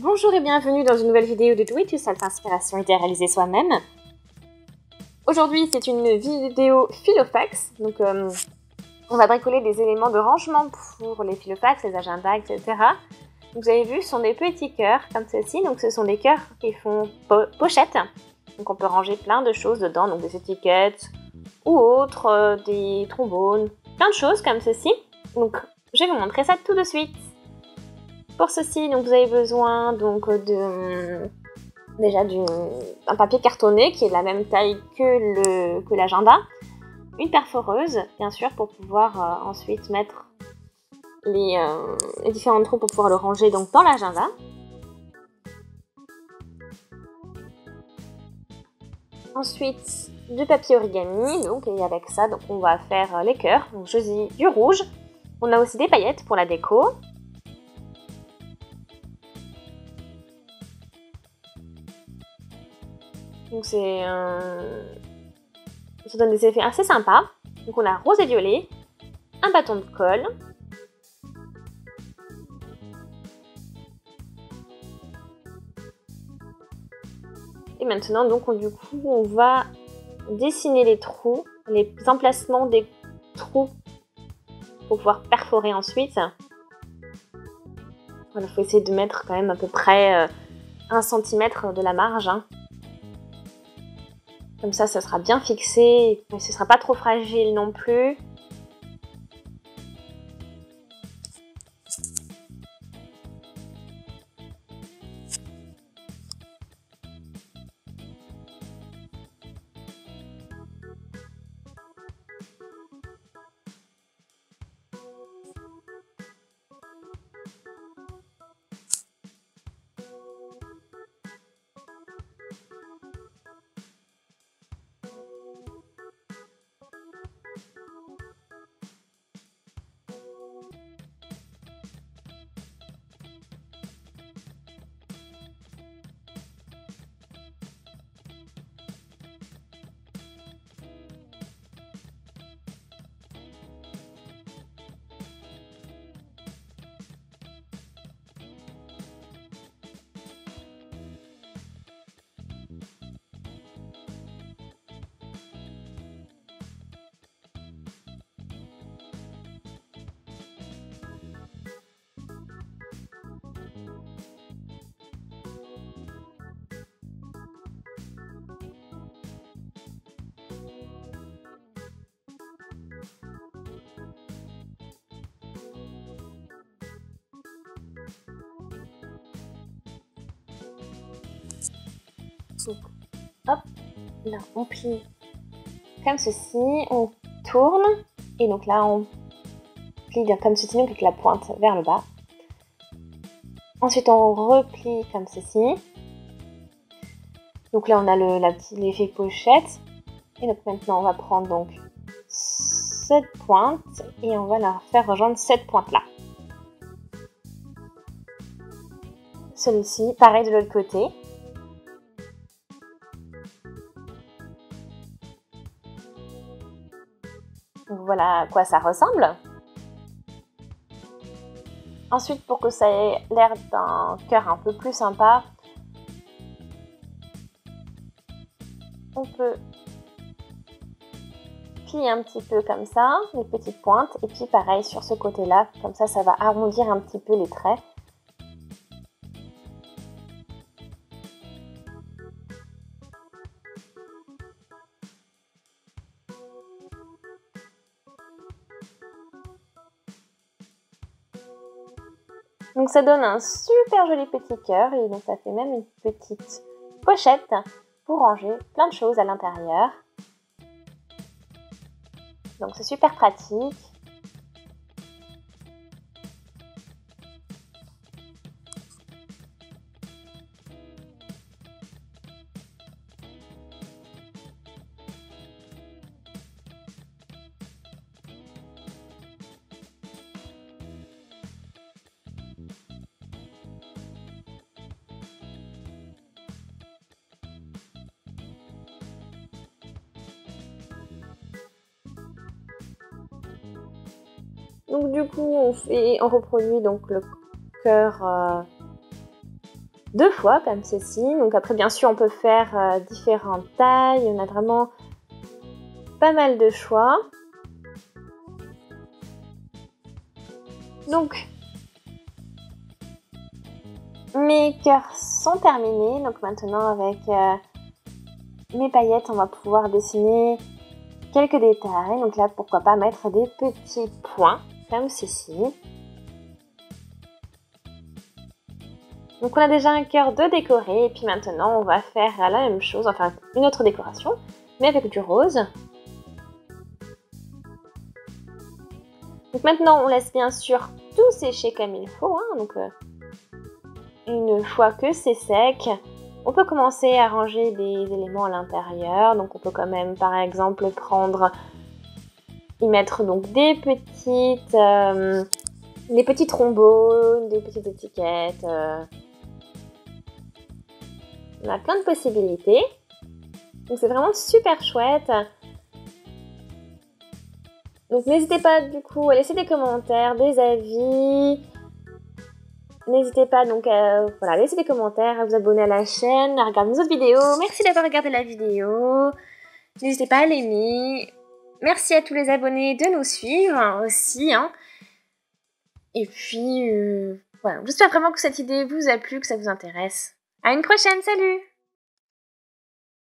Bonjour et bienvenue dans une nouvelle vidéo de Do It Yourself Inspiration idée à réaliser soi-même. Aujourd'hui c'est une vidéo Filofax, donc on va bricoler des éléments de rangement pour les Filofax, les agendas, etc. Donc, vous avez vu, ce sont des petits cœurs comme ceci, donc ce sont des cœurs qui font pochette, donc on peut ranger plein de choses dedans, donc des étiquettes ou autres, des trombones, plein de choses comme ceci. Donc je vais vous montrer ça tout de suite. Pour ceci, donc vous avez besoin donc déjà d'un papier cartonné qui est de la même taille que l'agenda, une perforeuse bien sûr pour pouvoir ensuite mettre les différents trous pour pouvoir le ranger donc dans l'agenda. Ensuite du papier origami, donc et avec ça donc on va faire les cœurs. Donc je choisis du rouge. On a aussi des paillettes pour la déco. Donc ça donne des effets assez sympas. Donc on a rose et violet, un bâton de colle, et maintenant donc on va dessiner les trous, les emplacements des trous pour pouvoir perforer ensuite. Voilà, il faut essayer de mettre quand même à peu près 1 cm de la marge. Hein. Comme ça sera bien fixé, mais ce ne sera pas trop fragile non plus. Donc, hop, là on plie comme ceci, on tourne, et donc là on plie comme ceci, donc avec la pointe vers le bas. Ensuite on replie comme ceci. Donc là on a l'effet pochette, et donc maintenant on va prendre donc cette pointe, et on va la faire rejoindre cette pointe là. Celui-ci, pareil de l'autre côté. Donc voilà à quoi ça ressemble. Ensuite, pour que ça ait l'air d'un cœur un peu plus sympa, on peut plier un petit peu comme ça, les petites pointes, et puis pareil sur ce côté-là, comme ça, ça va arrondir un petit peu les traits. Donc ça donne un super joli petit cœur, et donc ça fait même une petite pochette pour ranger plein de choses à l'intérieur. Donc c'est super pratique. Donc du coup on reproduit donc le cœur 2 fois comme ceci. Donc après bien sûr on peut faire différentes tailles, on a vraiment pas mal de choix. Donc mes cœurs sont terminés, donc maintenant avec mes paillettes on va pouvoir dessiner quelques détails. Donc là pourquoi pas mettre des petits points comme ceci. Donc on a déjà un cœur de décoré et puis maintenant on va faire la même chose, enfin une autre décoration, mais avec du rose. Donc maintenant on laisse bien sûr tout sécher comme il faut, hein, donc une fois que c'est sec, on peut commencer à ranger des éléments à l'intérieur. Donc on peut quand même par exemple y mettre donc des petits trombones, des petites étiquettes. On a plein de possibilités. Donc c'est vraiment super chouette. Donc n'hésitez pas du coup à laisser des commentaires, des avis. N'hésitez pas donc à laisser des commentaires, à vous abonner à la chaîne, à regarder nos autres vidéos. Merci d'avoir regardé la vidéo. N'hésitez pas à l'aimer. Merci à tous les abonnés de nous suivre aussi. Hein. Et puis, voilà. J'espère vraiment que cette idée vous a plu, que ça vous intéresse. À une prochaine, salut!